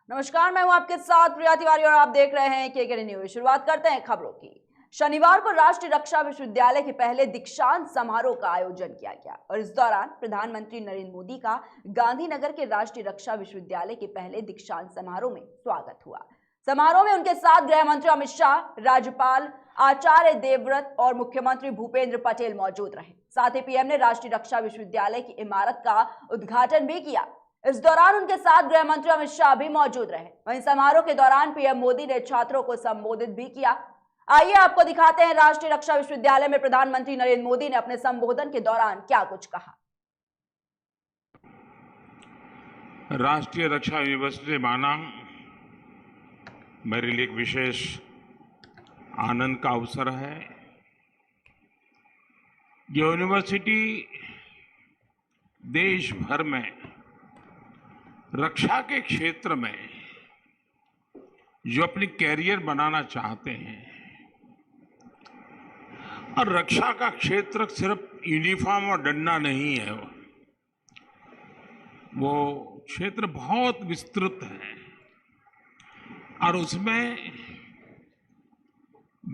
नमस्कार, मैं हूं आपके साथ प्रिया तिवारी और आप देख रहे हैं के न्यूज। शुरुआत करते हैं खबरों की। शनिवार को राष्ट्रीय रक्षा विश्वविद्यालय के पहले दीक्षांत समारोह का आयोजन किया गया और इस दौरान प्रधानमंत्री नरेंद्र मोदी का गांधीनगर के राष्ट्रीय रक्षा विश्वविद्यालय के पहले दीक्षांत समारोह में स्वागत हुआ। समारोह में उनके साथ गृह मंत्री अमित शाह, राज्यपाल आचार्य देवव्रत और मुख्यमंत्री भूपेंद्र पटेल मौजूद रहे। साथ ही पीएम ने राष्ट्रीय रक्षा विश्वविद्यालय की इमारत का उद्घाटन भी किया। इस दौरान उनके साथ गृह मंत्री अमित शाह भी मौजूद रहे। वहीं समारोह के दौरान पीएम मोदी ने छात्रों को संबोधित भी किया। आइए आपको दिखाते हैं राष्ट्रीय रक्षा विश्वविद्यालय में प्रधानमंत्री नरेंद्र मोदी ने अपने संबोधन के दौरान क्या कुछ कहा। राष्ट्रीय रक्षा यूनिवर्सिटी माना मेरे लिए एक विशेष आनंद का अवसर है। ये यूनिवर्सिटी देश भर में रक्षा के क्षेत्र में जो अपनी कैरियर बनाना चाहते हैं, और रक्षा का क्षेत्र सिर्फ यूनिफॉर्म और डंडा नहीं है, वो क्षेत्र बहुत विस्तृत है और उसमें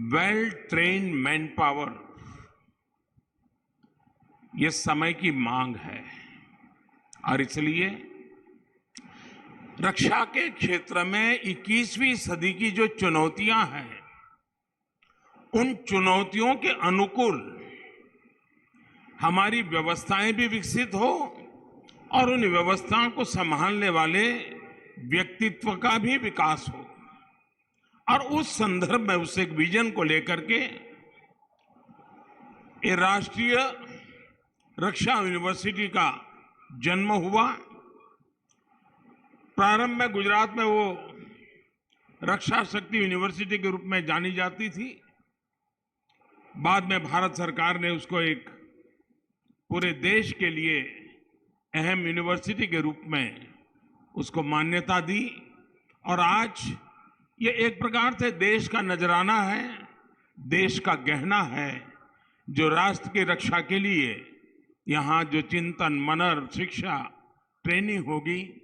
वेल ट्रेन्ड मैन पावर ये समय की मांग है। और इसलिए रक्षा के क्षेत्र में 21वीं सदी की जो चुनौतियां हैं, उन चुनौतियों के अनुकूल हमारी व्यवस्थाएं भी विकसित हो और उन व्यवस्थाओं को संभालने वाले व्यक्तित्व का भी विकास हो। और उस संदर्भ में उस एक विजन को लेकर के ये राष्ट्रीय रक्षा यूनिवर्सिटी का जन्म हुआ। प्रारंभ में गुजरात में वो रक्षा शक्ति यूनिवर्सिटी के रूप में जानी जाती थी। बाद में भारत सरकार ने उसको एक पूरे देश के लिए अहम यूनिवर्सिटी के रूप में उसको मान्यता दी और आज ये एक प्रकार से देश का नजराना है, देश का गहना है, जो राष्ट्र की रक्षा के लिए यहाँ जो चिंतन, मनन, शिक्षा, ट्रेनिंग होगी,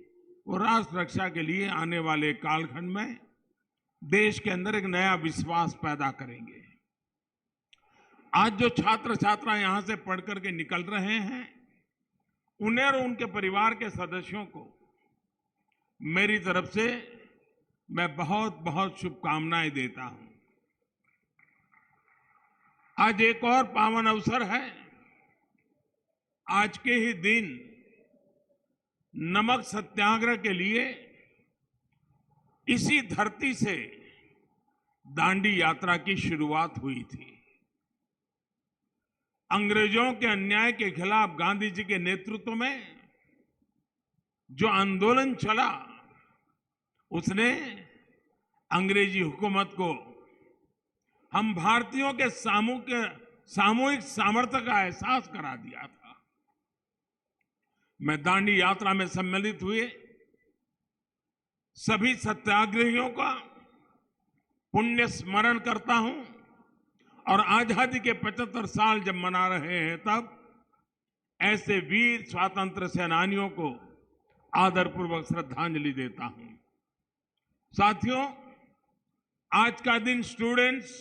वो राष्ट्र रक्षा के लिए आने वाले कालखंड में देश के अंदर एक नया विश्वास पैदा करेंगे। आज जो छात्र छात्रा यहाँ से पढ़ करके निकल रहे हैं, उन्हें और उनके परिवार के सदस्यों को मेरी तरफ से मैं बहुत बहुत शुभकामनाएं देता हूं। आज एक और पावन अवसर है। आज के ही दिन नमक सत्याग्रह के लिए इसी धरती से दांडी यात्रा की शुरुआत हुई थी। अंग्रेजों के अन्याय के खिलाफ गांधी जी के नेतृत्व में जो आंदोलन चला, उसने अंग्रेजी हुकूमत को हम भारतीयों के सामूहिक सामर्थ्य का एहसास करा दिया था। मैं दांडी यात्रा में सम्मिलित हुए सभी सत्याग्रहियों का पुण्य स्मरण करता हूं और आजादी के 75 साल जब मना रहे हैं, तब ऐसे वीर स्वातंत्र सेनानियों को आदरपूर्वक श्रद्धांजलि देता हूं। साथियों, आज का दिन स्टूडेंट्स,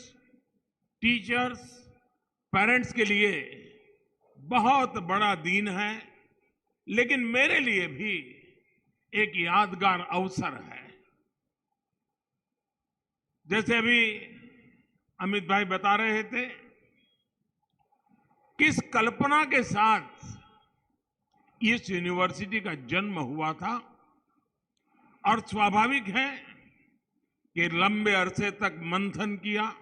टीचर्स, पेरेंट्स के लिए बहुत बड़ा दिन है, लेकिन मेरे लिए भी एक यादगार अवसर है। जैसे अभी अमित भाई बता रहे थे, किस कल्पना के साथ इस यूनिवर्सिटी का जन्म हुआ था। और स्वाभाविक है कि लंबे अरसे तक मंथन किया,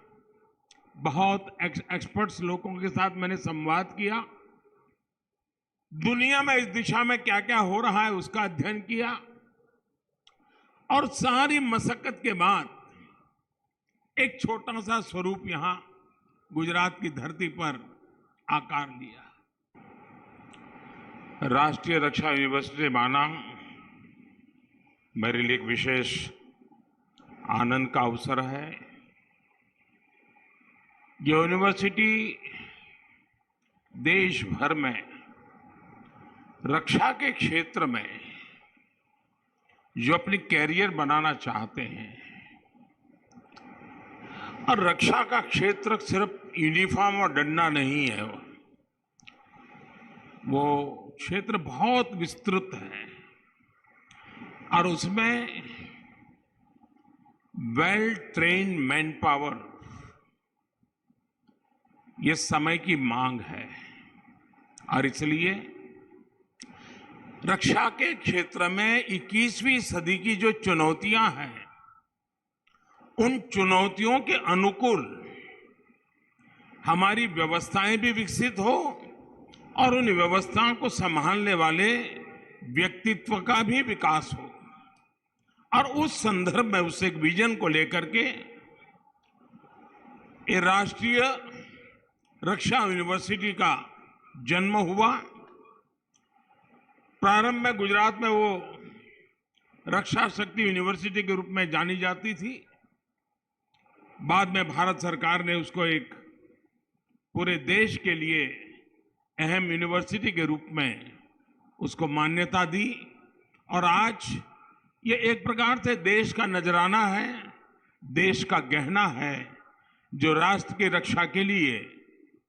बहुत एक्सपर्ट्स लोगों के साथ मैंने संवाद किया, दुनिया में इस दिशा में क्या क्या हो रहा है उसका अध्ययन किया और सारी मशक्कत के बाद एक छोटा सा स्वरूप यहां गुजरात की धरती पर आकार लिया। राष्ट्रीय रक्षा यूनिवर्सिटी माना मेरे लिए एक विशेष आनंद का अवसर है। ये यूनिवर्सिटी देश भर में रक्षा के क्षेत्र में जो अपनी कैरियर बनाना चाहते हैं। और रक्षा का क्षेत्र सिर्फ यूनिफॉर्म और डंडा नहीं है, वो क्षेत्र बहुत विस्तृत है और उसमें वेल ट्रेन्ड मैन पावर ये समय की मांग है। और इसलिए रक्षा के क्षेत्र में 21वीं सदी की जो चुनौतियां हैं, उन चुनौतियों के अनुकूल हमारी व्यवस्थाएं भी विकसित हो और उन व्यवस्थाओं को संभालने वाले व्यक्तित्व का भी विकास हो। और उस संदर्भ में उस एक विजन को लेकर के ये राष्ट्रीय रक्षा यूनिवर्सिटी का जन्म हुआ। प्रारंभ में गुजरात में वो रक्षा शक्ति यूनिवर्सिटी के रूप में जानी जाती थी। बाद में भारत सरकार ने उसको एक पूरे देश के लिए अहम यूनिवर्सिटी के रूप में उसको मान्यता दी। और आज ये एक प्रकार से देश का नजराना है, देश का गहना है, जो राष्ट्र की रक्षा के लिए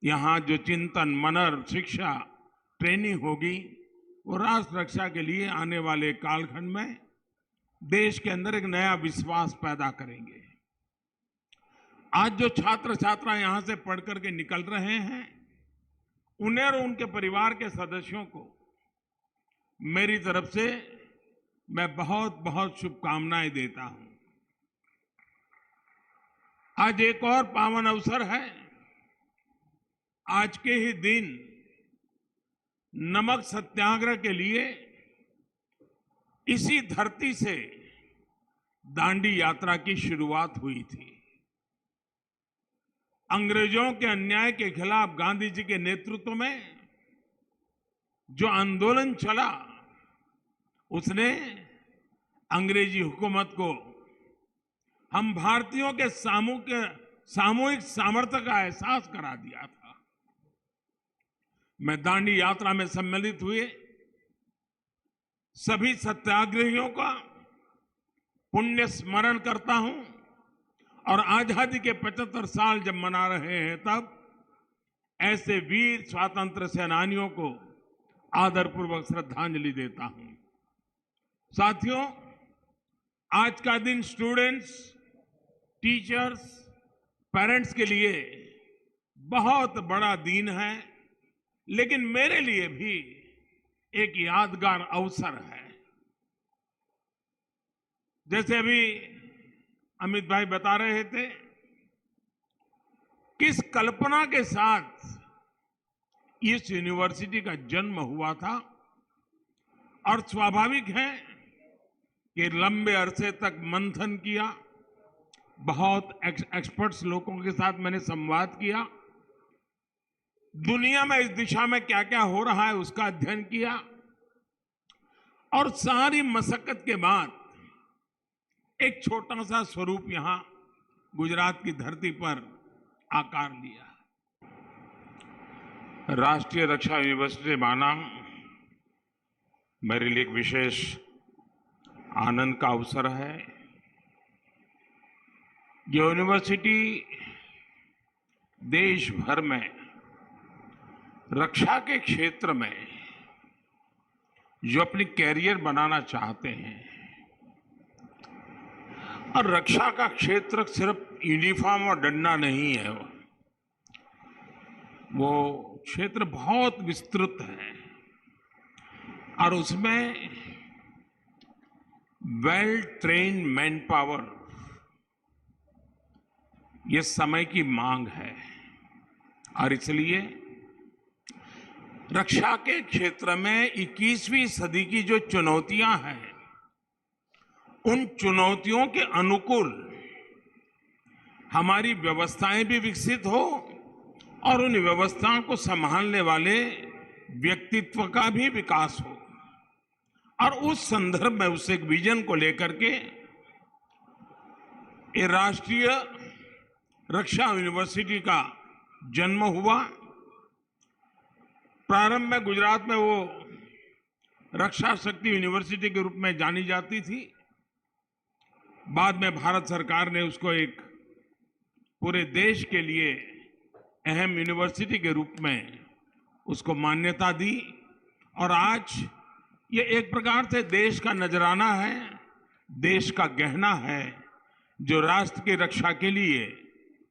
यहाँ जो चिंतन, मनन, शिक्षा, ट्रेनिंग होगी, वो राष्ट्र रक्षा के लिए आने वाले कालखंड में देश के अंदर एक नया विश्वास पैदा करेंगे। आज जो छात्र छात्रा यहाँ से पढ़ करके निकल रहे हैं, उन्हें और उनके परिवार के सदस्यों को मेरी तरफ से मैं बहुत बहुत शुभकामनाएं देता हूं। आज एक और पावन अवसर है। आज के ही दिन नमक सत्याग्रह के लिए इसी धरती से दांडी यात्रा की शुरुआत हुई थी। अंग्रेजों के अन्याय के खिलाफ गांधी जी के नेतृत्व में जो आंदोलन चला, उसने अंग्रेजी हुकूमत को हम भारतीयों के सामूहिक सामर्थ्य का एहसास करा दिया था। मैं दांडी यात्रा में सम्मिलित हुए सभी सत्याग्रहियों का पुण्य स्मरण करता हूं और आजादी के 75 साल जब मना रहे हैं, तब ऐसे वीर स्वातंत्र सेनानियों को आदरपूर्वक श्रद्धांजलि देता हूं। साथियों, आज का दिन स्टूडेंट्स, टीचर्स, पेरेंट्स के लिए बहुत बड़ा दिन है, लेकिन मेरे लिए भी एक यादगार अवसर है। जैसे अभी अमित भाई बता रहे थे, किस कल्पना के साथ इस यूनिवर्सिटी का जन्म हुआ था। और स्वाभाविक है कि लंबे अरसे तक मंथन किया, बहुत एक्सपर्ट्स लोगों के साथ मैंने संवाद किया, दुनिया में इस दिशा में क्या क्या हो रहा है उसका अध्ययन किया, और सारी मशक्कत के बाद एक छोटा सा स्वरूप यहां गुजरात की धरती पर आकार लिया। राष्ट्रीय रक्षा यूनिवर्सिटी माना मेरे लिए एक विशेष आनंद का अवसर है। ये यूनिवर्सिटी देश भर में रक्षा के क्षेत्र में जो अपनी कैरियर बनाना चाहते हैं, और रक्षा का क्षेत्र सिर्फ यूनिफॉर्म और डंडा नहीं है, वो क्षेत्र बहुत विस्तृत है और उसमें वेल ट्रेन्ड मैन पावर ये समय की मांग है। और इसलिए रक्षा के क्षेत्र में 21वीं सदी की जो चुनौतियां हैं, उन चुनौतियों के अनुकूल हमारी व्यवस्थाएं भी विकसित हो और उन व्यवस्थाओं को संभालने वाले व्यक्तित्व का भी विकास हो। और उस संदर्भ में उस एक विजन को लेकर के ये राष्ट्रीय रक्षा यूनिवर्सिटी का जन्म हुआ। प्रारंभ में गुजरात में वो रक्षा शक्ति यूनिवर्सिटी के रूप में जानी जाती थी। बाद में भारत सरकार ने उसको एक पूरे देश के लिए अहम यूनिवर्सिटी के रूप में उसको मान्यता दी और आज ये एक प्रकार से देश का नजराना है, देश का गहना है, जो राष्ट्र की रक्षा के लिए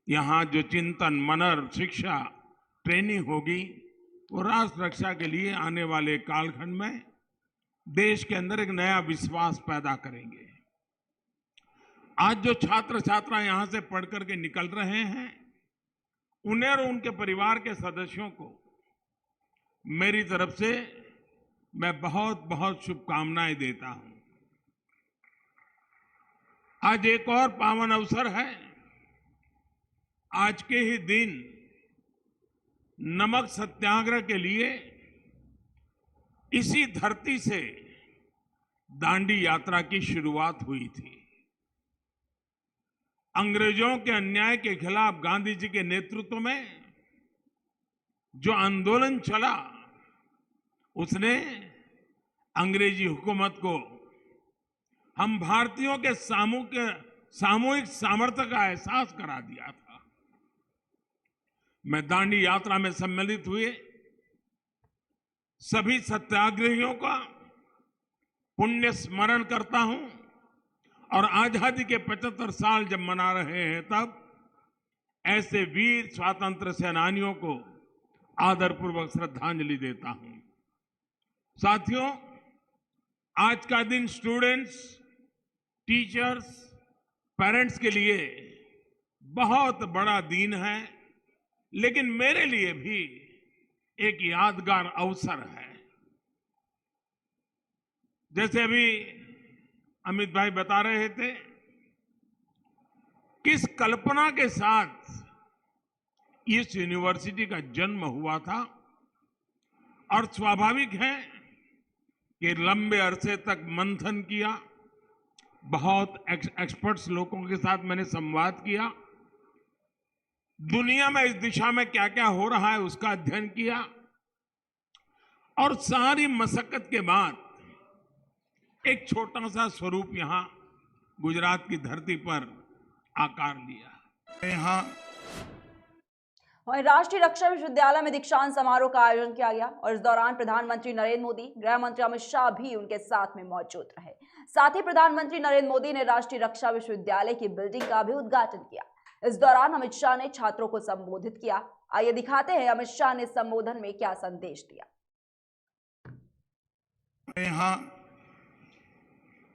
यहाँ जो चिंतन, मनन, शिक्षा, ट्रेनिंग होगी, वो राष्ट्र रक्षा के लिए आने वाले कालखंड में देश के अंदर एक नया विश्वास पैदा करेंगे। आज जो छात्र छात्रा यहाँ से पढ़ करके निकल रहे हैं, उन्हें और उनके परिवार के सदस्यों को मेरी तरफ से मैं बहुत बहुत शुभकामनाएं देता हूं। आज एक और पावन अवसर है। आज के ही दिन नमक सत्याग्रह के लिए इसी धरती से दांडी यात्रा की शुरुआत हुई थी। अंग्रेजों के अन्याय के खिलाफ गांधी जी के नेतृत्व में जो आंदोलन चला, उसने अंग्रेजी हुकूमत को हम भारतीयों के सामूहिक सामर्थ्य का एहसास करा दिया था। मैं दांडी यात्रा में सम्मिलित हुए सभी सत्याग्रहियों का पुण्य स्मरण करता हूं और आजादी के 75 साल जब मना रहे हैं, तब ऐसे वीर स्वातंत्र सेनानियों को आदरपूर्वक श्रद्धांजलि देता हूं। साथियों, आज का दिन स्टूडेंट्स, टीचर्स, पेरेंट्स के लिए बहुत बड़ा दिन है, लेकिन मेरे लिए भी एक यादगार अवसर है। जैसे अभी अमित भाई बता रहे थे, किस कल्पना के साथ इस यूनिवर्सिटी का जन्म हुआ था, और स्वाभाविक है कि लंबे अरसे तक मंथन किया, बहुत एक्सपर्ट्स लोगों के साथ मैंने संवाद किया, दुनिया में इस दिशा में क्या क्या हो रहा है उसका अध्ययन किया, और सारी मशक्कत के बाद एक छोटा सा स्वरूप यहां गुजरात की धरती पर आकार लिया। यहां वहीं राष्ट्रीय रक्षा विश्वविद्यालय में दीक्षांत समारोह का आयोजन किया गया और इस दौरान प्रधानमंत्री नरेंद्र मोदी, गृह मंत्री अमित शाह भी उनके साथ में मौजूद रहे। साथ ही प्रधानमंत्री नरेंद्र मोदी ने राष्ट्रीय रक्षा विश्वविद्यालय की बिल्डिंग का भी उद्घाटन किया। इस दौरान अमित शाह ने छात्रों को संबोधित किया। आइए दिखाते हैं अमित शाह ने संबोधन में क्या संदेश दिया। यहाँ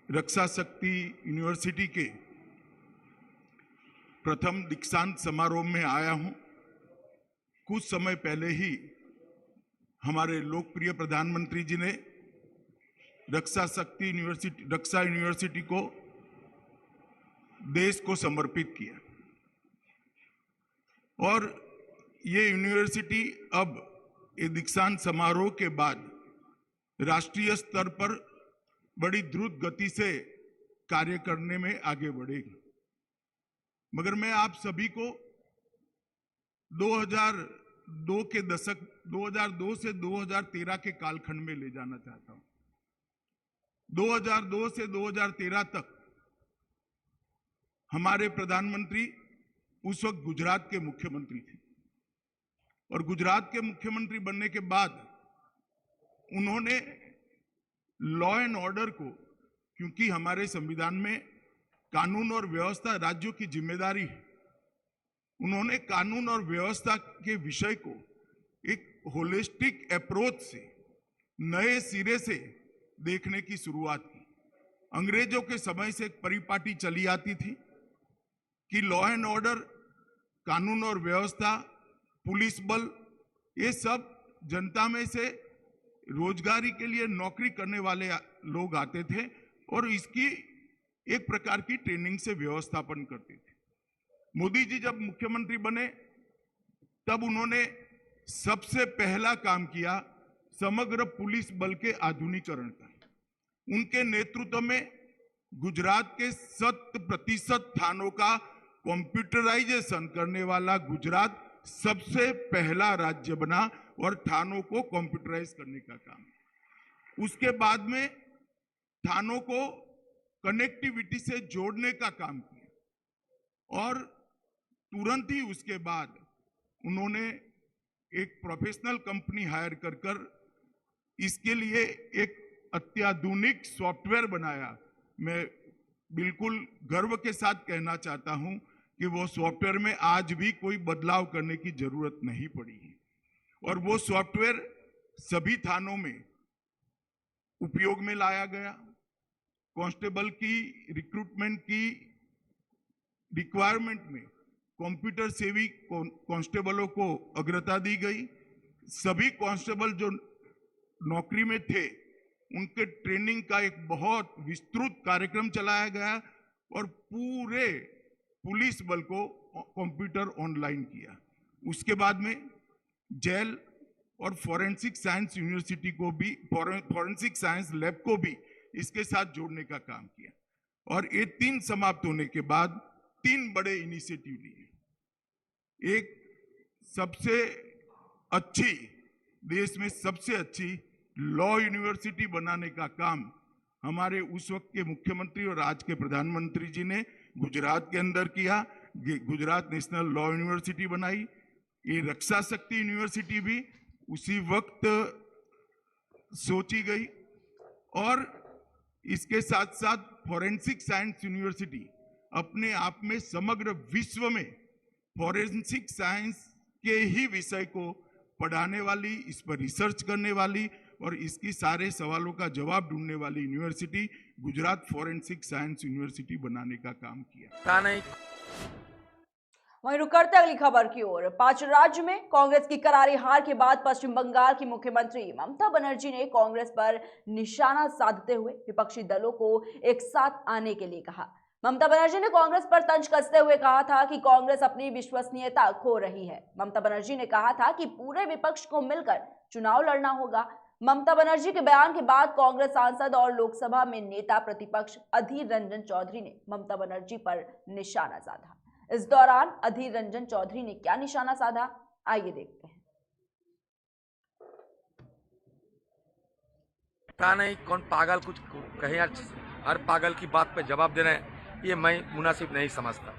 रक्षा शक्ति यूनिवर्सिटी के प्रथम दीक्षांत समारोह में आया हूं। कुछ समय पहले ही हमारे लोकप्रिय प्रधानमंत्री जी ने रक्षा शक्ति यूनिवर्सिटी को देश को समर्पित किया, और ये यूनिवर्सिटी अब ये दीक्षांत समारोह के बाद राष्ट्रीय स्तर पर बड़ी द्रुत गति से कार्य करने में आगे बढ़ेगी। मगर मैं आप सभी को 2002 के दशक 2002 से 2013 के कालखंड में ले जाना चाहता हूं। 2002 से 2013 तक हमारे प्रधानमंत्री उस वक्त गुजरात के मुख्यमंत्री थे, और गुजरात के मुख्यमंत्री बनने के बाद उन्होंने लॉ एंड ऑर्डर को, क्योंकि हमारे संविधान में कानून और व्यवस्था राज्यों की जिम्मेदारी है, उन्होंने कानून और व्यवस्था के विषय को एक होलिस्टिक अप्रोच से नए सिरे से देखने की शुरुआत की। अंग्रेजों के समय से एक परिपाटी चली आती थी कि लॉ एंड ऑर्डर, कानून और व्यवस्था, पुलिस बल, ये सब जनता में से रोजगारी के लिए नौकरी करने वाले लोग आते थे और इसकी एक प्रकार की ट्रेनिंग से व्यवस्थापन करते थे। मोदी जी जब मुख्यमंत्री बने तब उन्होंने सबसे पहला काम किया समग्र पुलिस बल के आधुनिकीकरण का। उनके नेतृत्व में गुजरात के 100% थानों का कंप्यूटराइजेशन करने वाला गुजरात सबसे पहला राज्य बना और थानों को कंप्यूटराइज करने का काम। उसके बाद में थानों को कनेक्टिविटी से जोड़ने का काम किया और तुरंत ही उसके बाद उन्होंने एक प्रोफेशनल कंपनी हायर कर इसके लिए एक अत्याधुनिक सॉफ्टवेयर बनाया। मैं बिल्कुल गर्व के साथ कहना चाहता हूं कि वो सॉफ्टवेयर में आज भी कोई बदलाव करने की जरूरत नहीं पड़ी है और वो सॉफ्टवेयर सभी थानों में उपयोग में लाया गया। कांस्टेबल की रिक्रूटमेंट की रिक्वायरमेंट में कंप्यूटर सेवी कांस्टेबलों को अग्रता दी गई। सभी कांस्टेबल जो नौकरी में थे उनके ट्रेनिंग का एक बहुत विस्तृत कार्यक्रम चलाया गया और पूरे पुलिस बल को कंप्यूटर ऑनलाइन किया। उसके बाद में जेल और फॉरेंसिक साइंस यूनिवर्सिटी को भी, फॉरेंसिक साइंस लैब को भी इसके साथ जोड़ने का काम किया और ये 3 समाप्त होने के बाद 3 बड़े इनिशिएटिव लिए। एक सबसे अच्छी, देश में सबसे अच्छी लॉ यूनिवर्सिटी बनाने का काम हमारे उस वक्त के मुख्यमंत्री और आज के प्रधानमंत्री जी ने गुजरात के अंदर किया। गुजरात नेशनल लॉ यूनिवर्सिटी बनाई। ये रक्षा शक्ति यूनिवर्सिटी भी उसी वक्त सोची गई और इसके साथ साथ फॉरेंसिक साइंस यूनिवर्सिटी अपने आप में समग्र विश्व में फॉरेंसिक साइंस के ही विषय को पढ़ाने वाली, इस पर रिसर्च करने वाली और इसकी सारे सवालों का जवाब ढूंढने वाली university Gujarat forensic science university बनाने का काम किया। वहीं रुक करते अगली खबर की ओर। 5 राज्य में कांग्रेस की करारी हार के बाद पश्चिम बंगाल की मुख्यमंत्री ममता बनर्जी ने कांग्रेस पर निशाना साधते हुए विपक्षी दलों को एक साथ आने के लिए कहा। ममता बनर्जी ने कांग्रेस पर तंज कसते हुए कहा था कि कांग्रेस अपनी विश्वसनीयता खो रही है। ममता बनर्जी ने कहा था कि पूरे विपक्ष को मिलकर चुनाव लड़ना होगा। ममता बनर्जी के बयान के बाद कांग्रेस सांसद और लोकसभा में नेता प्रतिपक्ष अधीर रंजन चौधरी ने ममता बनर्जी पर निशाना साधा। इस दौरान अधीर रंजन चौधरी ने क्या निशाना साधा, आइए देखते हैं। पता नहीं कौन पागल कुछ कहे यार, हर पागल की बात पे जवाब दे रहे हैं, ये मैं मुनासिब नहीं समझता।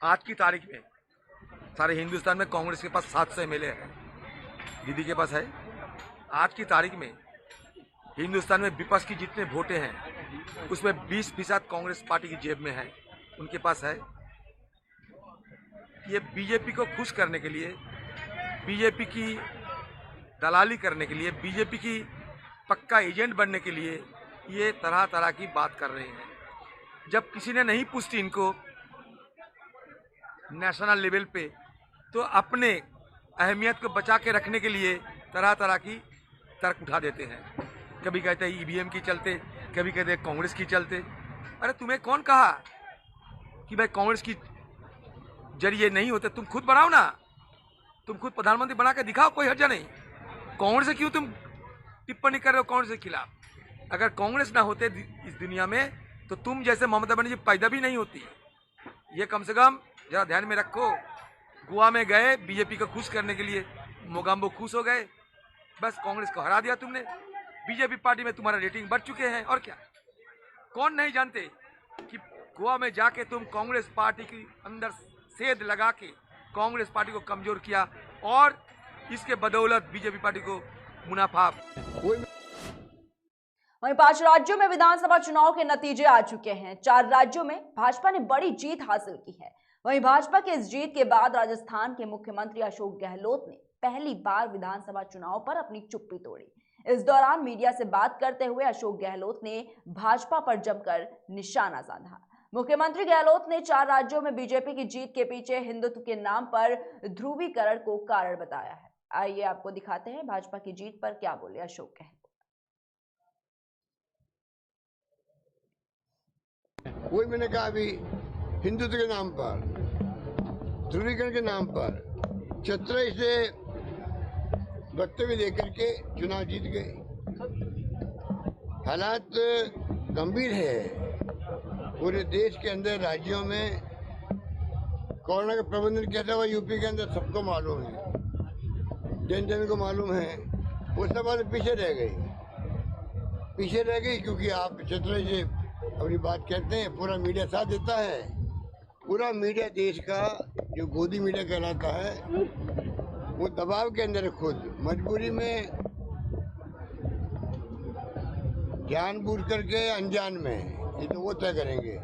आज की तारीख में सारे हिंदुस्तान में कांग्रेस के पास 700 एमएलए हैं, दीदी के पास है। आज की तारीख में हिंदुस्तान में विपक्ष की जितने वोटें हैं उसमें 20% कांग्रेस पार्टी की जेब में है, उनके पास है। ये बीजेपी को खुश करने के लिए, बीजेपी की दलाली करने के लिए, बीजेपी की पक्का एजेंट बनने के लिए ये तरह तरह की बात कर रहे हैं। जब किसी ने नहीं पूछती इनको नेशनल लेवल पे, तो अपने अहमियत को बचा के रखने के लिए तरह तरह की तर्क उठा देते हैं। कभी कहते हैं ईवीएम की चलते, कभी कहते हैं कांग्रेस की चलते। अरे तुम्हें कौन कहा कि भाई कांग्रेस की जरिए नहीं होते, तुम खुद बनाओ ना, तुम खुद प्रधानमंत्री बना के दिखाओ, कोई हर्जा नहीं। कांग्रेस से क्यों तुम टिप्पणी कर रहे हो कांग्रेस के खिलाफ? अगर कांग्रेस ना होते इस दुनिया में तो तुम जैसे ममता बनर्जी पैदा भी नहीं होती। ये कम से कम जरा ध्यान में रखो। गोवा में गए बीजेपी को खुश करने के लिए, मोगाम्बो खुश हो गए, बस कांग्रेस को हरा दिया तुमने। बीजेपी पार्टी में तुम्हारा रेटिंग बढ़ चुके हैं। और क्या, कौन नहीं जानते कि गोवा में जाके तुम कांग्रेस पार्टी के अंदर सेध लगा के कांग्रेस पार्टी को कमजोर किया और इसके बदौलत बीजेपी पार्टी को मुनाफा। वहीं 5 राज्यों में विधानसभा चुनाव के नतीजे आ चुके हैं। 4 राज्यों में भाजपा ने बड़ी जीत हासिल की है। वहीं भाजपा की इस जीत के बाद राजस्थान के मुख्यमंत्री अशोक गहलोत ने पहली बार विधानसभा चुनाव पर अपनी चुप्पी तोड़ी। इस दौरान मीडिया से बात करते हुए अशोक गहलोत ने भाजपा पर जमकर निशाना साधा। मुख्यमंत्री गहलोत ने 4 राज्यों में बीजेपी की जीत के पीछे हिंदुत्व के नाम पर ध्रुवीकरण को कारण बताया है। आइए आपको दिखाते हैं भाजपा की जीत पर क्या बोले अशोक गहलोत। कोई मैंने कहा अभी हिंदुत्व के नाम पर, ध्रुवीकरण के नाम पर चतुराई से वक्तव्य देकर के चुनाव जीत गए। हालात गंभीर है। पूरे देश के अंदर राज्यों में कोरोना का प्रबंधन कैसा हुआ यूपी के अंदर सबको मालूम है, जन जन को मालूम है। वो सब बात पीछे रह गई क्योंकि आप चतुराई से अपनी बात कहते हैं, पूरा मीडिया साथ देता है। पूरा मीडिया देश का जो गोदी मीडिया कहलाता है वो दबाव के अंदर है, खुद मजबूरी में, जानबूझ करके अनजान में, ये तो वो तय करेंगे।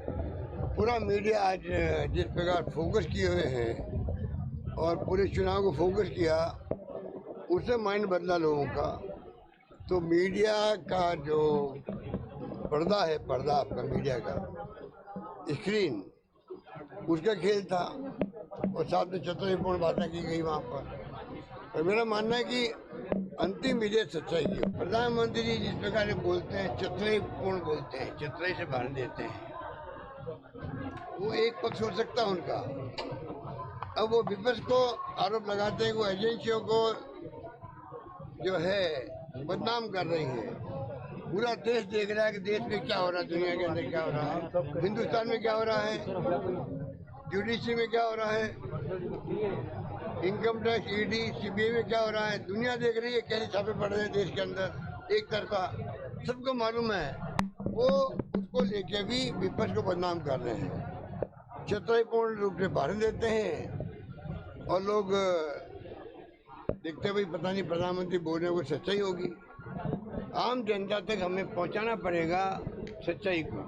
पूरा मीडिया आज जिस प्रकार फोकस किए हुए हैं और पूरे चुनाव को फोकस किया, उससे माइंड बदला लोगों का। तो मीडिया का जो पर्दा है, पर्दा आपका मीडिया का स्क्रीन, उसका खेल था और साथ में चतुर्पूर्ण बातें की गई वहाँ पर। और मेरा मानना है कि अंतिम विजय सच्चाई की। प्रधानमंत्री जी जिस प्रकार से बोलते हैं, चतुर्पूर्ण बोलते हैं, चतुराई से बांध देते हैं, वो एक पक्ष हो सकता है उनका। अब वो विपक्ष को आरोप लगाते हैं कि वो एजेंसियों को जो है बदनाम कर रही है। पूरा देश देख रहा है कि देश में क्या हो रहा है, दुनिया के अंदर क्या हो रहा है, हिंदुस्तान में क्या हो रहा है, जुडिशरी में क्या हो रहा है, इनकम टैक्स, ईडी, सीबीआई में क्या हो रहा है। दुनिया देख रही है कैसे छापे पड़ रहे हैं देश के अंदर एक तरफा। सबको मालूम है, वो उसको लेके भी विपक्ष को बदनाम कर रहे हैं, चतुराईपूर्ण रूप से भाषण देते हैं और लोग देखते भाई पता नहीं प्रधानमंत्री बोल रहे हैं वो सच्चाई होगी। आम जनता तक हमें पहुंचाना पड़ेगा सच्चाई को,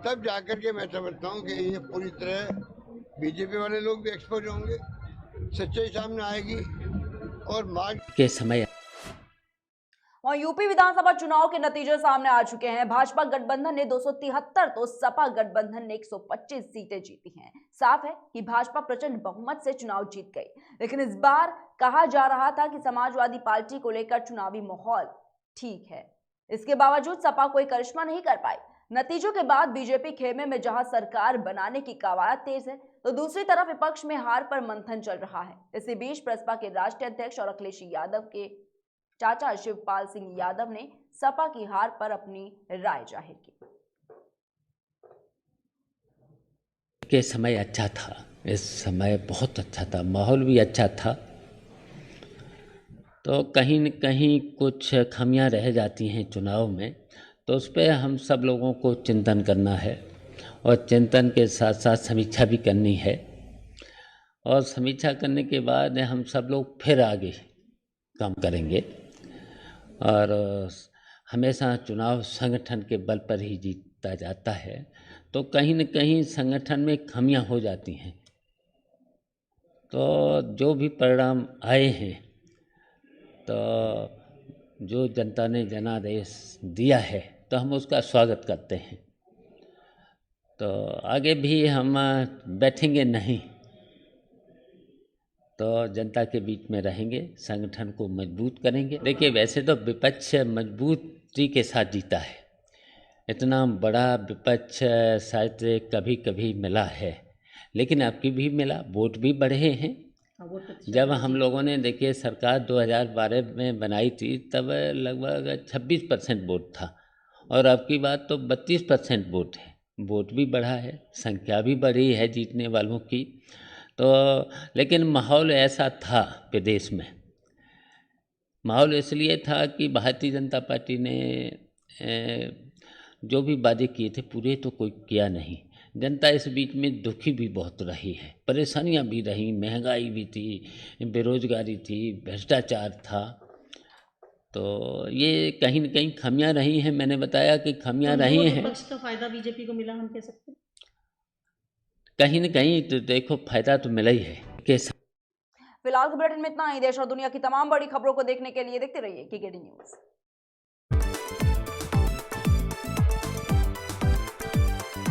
तब जाकर के मैं समझता हूँ कि ये पूरी तरह बीजेपी वाले लोग भी एक्सपोज होंगे, सच्चाई सामने आएगी और मार्च के समय। वहीं यूपी विधानसभा चुनाव के नतीजे सामने आ चुके हैं। भाजपा गठबंधन ने 273 तो सपा गठबंधन ने 125 सीटें जीती हैं। साफ है कि भाजपा प्रचंड बहुमत से चुनाव जीत गई, लेकिन इस बार कहा जा रहा था कि समाजवादी पार्टी को लेकर चुनावी माहौल ठीक है। इसके बावजूद सपा कोई करिश्मा नहीं कर पाई। नतीजों के बाद बीजेपी खेमे में जहां सरकार बनाने की कवायद तेज है, तो दूसरी तरफ विपक्ष में हार पर मंथन चल रहा है। इसी बीच बसपा के राष्ट्रीय अध्यक्ष और अखिलेश यादव के चाचा शिवपाल सिंह यादव ने सपा की हार पर अपनी राय जाहिर की। के समय अच्छा था, इस समय बहुत अच्छा था, माहौल भी अच्छा था। तो कहीं न कहीं कुछ खामियां रह जाती हैं चुनाव में, तो उस पर हम सब लोगों को चिंतन करना है और चिंतन के साथ साथ समीक्षा भी करनी है। और समीक्षा करने के बाद हम सब लोग फिर आगे काम करेंगे। और हमेशा चुनाव संगठन के बल पर ही जीता जाता है, तो कहीं न कहीं संगठन में खामियां हो जाती हैं। तो जो भी परिणाम आए हैं, तो जो जनता ने जनादेश दिया है, तो हम उसका स्वागत करते हैं। तो आगे भी हम बैठेंगे नहीं, तो जनता के बीच में रहेंगे, संगठन को मजबूत करेंगे। देखिए, वैसे तो विपक्ष मजबूती के साथ जीता है। इतना बड़ा विपक्ष शायद कभी कभी मिला है, लेकिन आपकी भी मिला, वोट भी बढ़े हैं। जब हम लोगों ने देखिए सरकार 2012 में बनाई थी, तब लगभग 26% वोट था, और अब की बात तो 32% वोट है। वोट भी बढ़ा है, संख्या भी बढ़ी है जीतने वालों की। तो लेकिन माहौल ऐसा था प्रदेश में, माहौल इसलिए था कि भारतीय जनता पार्टी ने जो भी वादे किए थे पूरे तो कोई किया नहीं। जनता इस बीच में दुखी भी बहुत रही है, परेशानियां भी रही, महंगाई भी थी, बेरोजगारी थी, भ्रष्टाचार था। तो ये कहीं न कहीं खामियां रही हैं। मैंने बताया कि खामियां रही हैं। विपक्ष का फायदा बीजेपी को मिला, हम कह सकते हैं कहीं न कहीं तो देखो फायदा तो मिला ही है। फिलहाल के बुलेटिन में इतना ही। देश और दुनिया की तमाम बड़ी खबरों को देखने के लिए देखते रहिए केकेडी न्यूज।